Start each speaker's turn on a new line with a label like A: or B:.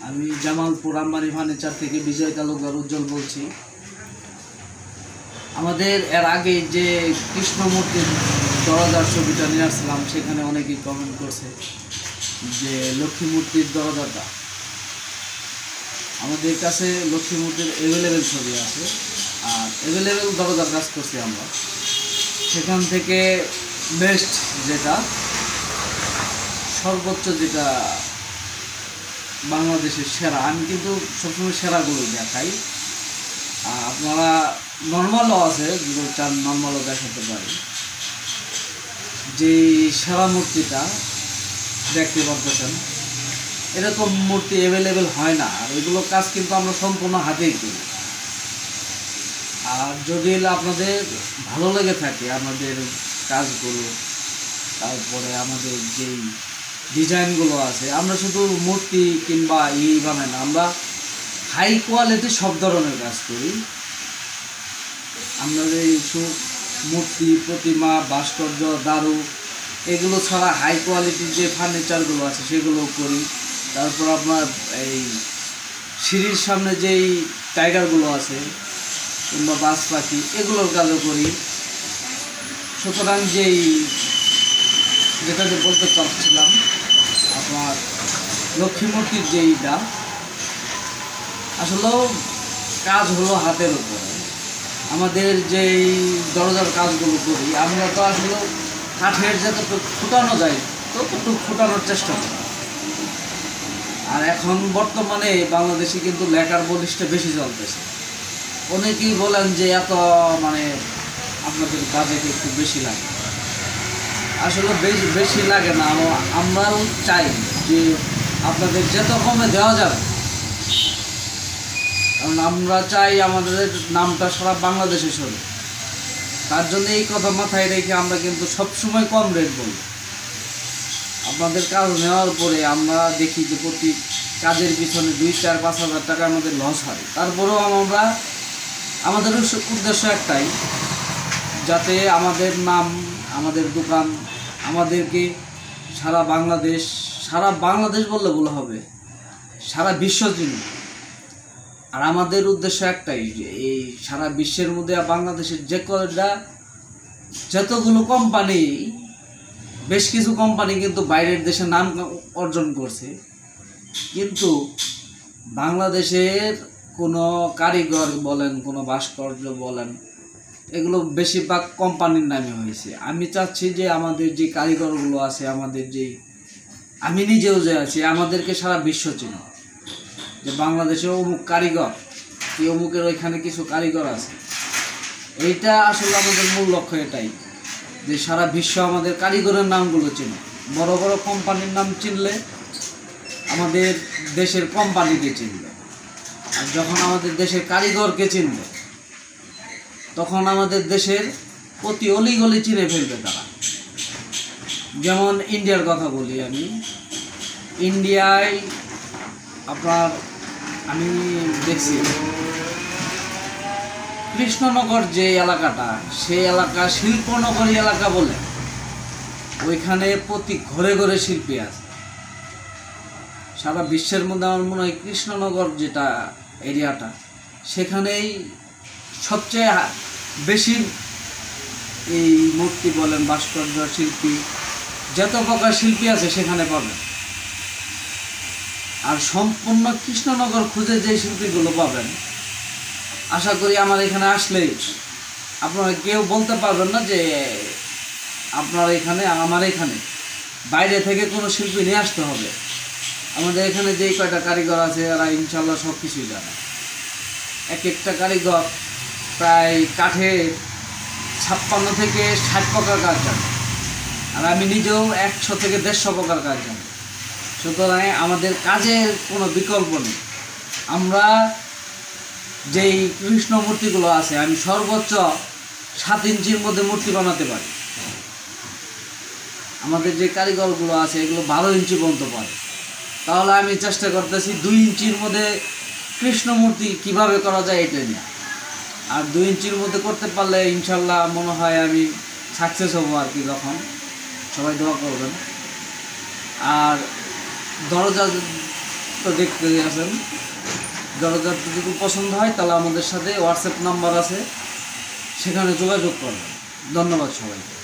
A: আমি জামালপুর আম্বানি ফার্নিচার থেকে বিজয় তালুকদার উজ্জ্বল বলছি। আমাদের এর আগে যে কৃষ্ণমূর্তির দরজার ছবিটা নিয়ে আসলাম, সেখানে অনেকেই কমেন্ট করছে যে লক্ষ্মী মূর্তির দরজাটা। আমাদের কাছে লক্ষ্মী মূর্তির অ্যাভেলেবেল ছবি আছে, আর অ্যাভেলেবেল দরজার কাজ করছি আমরা। সেখান থেকে বেস্ট যেটা, সর্বোচ্চ যেটা বাংলাদেশের সেরা, আমি কিন্তু সবসময় সেরাগুলো দেখাই। আপনারা নর্মালও আছে, যেগুলো চান নর্মালও দেখাতে পারি। যে সেরা মূর্তিটা দেখতে পাচ্ছেন, এরকম মূর্তি অ্যাভেলেবেল হয় না। আর এগুলো কাজ কিন্তু আমরা সম্পূর্ণ হাতেই করি। আর যদি আপনাদের ভালো লেগে থাকে আমাদের কাজগুলো, তারপরে আমাদের যেই ডিজাইনগুলো আছে, আমরা শুধু মূর্তি কিংবা বানাই না, আমরা হাই কোয়ালিটি সব ধরনের কাজ করি। আমরা যে মূর্তি, প্রতিমা, ভাস্কর্য, দারু, এগুলো ছাড়া হাই কোয়ালিটির যে ফার্নিচারগুলো আছে সেগুলোও করি। তারপর আপনার এই সিঁড়ির সামনে যেই টাইগারগুলো আছে কিংবা বাজ পাখি, এগুলোর কাজও করি। সুতরাং যেটা বলতে চাচ্ছিলাম, আপনার লক্ষ্মী মূর্তির যেইটা আসলেও কাজ হলো হাতের উপরে। আমাদের যেই দরজার কাজগুলো করি, আমরা তো আসলে কাঠের যতটুকু ফুটানো যায় ততটুকু ফুটানোর চেষ্টা করি। আর এখন বর্তমানে বাংলাদেশে কিন্তু লেখার বলিষ্ঠটা বেশি চলতেছে। অনেকেই বলেন যে এত আপনাদের বাজেট একটু বেশি লাগে। আসলে বেশি লাগে না, আমরাও চাই যে আপনাদের যত কমে দেওয়া যাবে, কারণ আমরা চাই আমাদের নামটা সারা বাংলাদেশে চলে। তার জন্য এই কথা মাথায় রেখে আমরা কিন্তু সবসময় কম রেট বলি। আপনাদের কাজ নেওয়ার পরে আমরা দেখি যে প্রতি কাজের পিছনে 2-4-5 হাজার টাকা আমাদের লস হয়। তারপরেও আমাদের উদ্দেশ্য একটাই, যাতে আমাদের নাম, আমাদের দোকান, আমাদেরকে সারা বাংলাদেশ বললে ভুল হবে, সারা বিশ্ব চিনি। আর আমাদের উদ্দেশ্য একটাই যে এই সারা বিশ্বের মধ্যে বাংলাদেশের যতগুলো কোম্পানি, বেশ কিছু কোম্পানি কিন্তু বাইরের দেশে নাম অর্জন করছে, কিন্তু বাংলাদেশের কোনো কারিগর বলেন, কোনো ভাস্কর্য বলেন, এগুলো বেশিরভাগ কোম্পানির নামে হয়েছে। আমি চাচ্ছি যে আমাদের যে কারিগরগুলো আছে, আমি নিজেও যে আছি, আমাদেরকে সারা বিশ্ব চিনি যে বাংলাদেশে অমুক কারিগর, কি অমুকের ওইখানে কিছু কারিগর আছে। এইটা আসলে আমাদের মূল লক্ষ্য এটাই, যে সারা বিশ্ব আমাদের কারিগরের নামগুলো চিনে। বড় বড় কোম্পানির নাম চিনলে আমাদের দেশের কোম্পানিকে চিনবে, আর যখন আমাদের দেশের কারিগরকে চিনবে, তখন আমাদের দেশের প্রতি অলিগলি চিনে ফেলবে তারা। যেমন ইন্ডিয়ার কথা বলি, আমি ইন্ডিয়ায় আমি দেখছি কৃষ্ণনগর যে এলাকাটা, সেই এলাকা শিল্পনগরী এলাকা বলে, ওইখানে প্রতি ঘরে ঘরে শিল্পী আছে। সারা বিশ্বের মধ্যে আমার মনে হয় কৃষ্ণনগর যেটা এরিয়াটা, সেখানেই সবচেয়ে বেশি এই মূর্তি বলেন, ভাস্কর্য শিল্পী, যত প্রকার শিল্পী আছে সেখানে পাবেন। আর সম্পূর্ণ কৃষ্ণনগর খুঁজে যে শিল্পীগুলো পাবেন, আশা করি আমার এখানে আসলেই আপনারা কেউ বলতে পারবেন না যে আমার এখানে বাইরে থেকে কোনো শিল্পী নিয়ে আসতে হবে। আমাদের এখানে যেই কয়টা কারিগর আছে, এরা ইনশাল্লাহ সব কিছুই জানে। এক একটা কারিগর প্রায় কাঠের 56 থেকে 60 প্রকার কাজ জানে, আর আমি নিজেও 100 থেকে 150 প্রকার কাজ জানি। সুতরাং আমাদের কাজের কোনো বিকল্প নেই। আমরা যেই কৃষ্ণ মূর্তিগুলো আছে, আমি সর্বোচ্চ 7 ইঞ্চির মধ্যে মূর্তি বানাতে পারি। আমাদের যে কারিগরগুলো আছে, এগুলো 12 ইঞ্চি পর্যন্ত পারে। তাহলে আমি চেষ্টা করতেছি 2 ইঞ্চির মধ্যে কৃষ্ণ মূর্তি কীভাবে করা যায় এটা নিয়ে। আর 2 ইঞ্চির মধ্যে করতে পারলে ইনশাল্লাহ মনে হয় আমি সাকসেস হবো আর কি। তখন সবাই দোয়া করবেন। আর দরজা তো দেখতে আছেন, দরজা যদি পছন্দ হয় তাহলে আমাদের সাথে হোয়াটসঅ্যাপ নাম্বার আছে, সেখানে যোগাযোগ করবেন। ধন্যবাদ সবাইকে।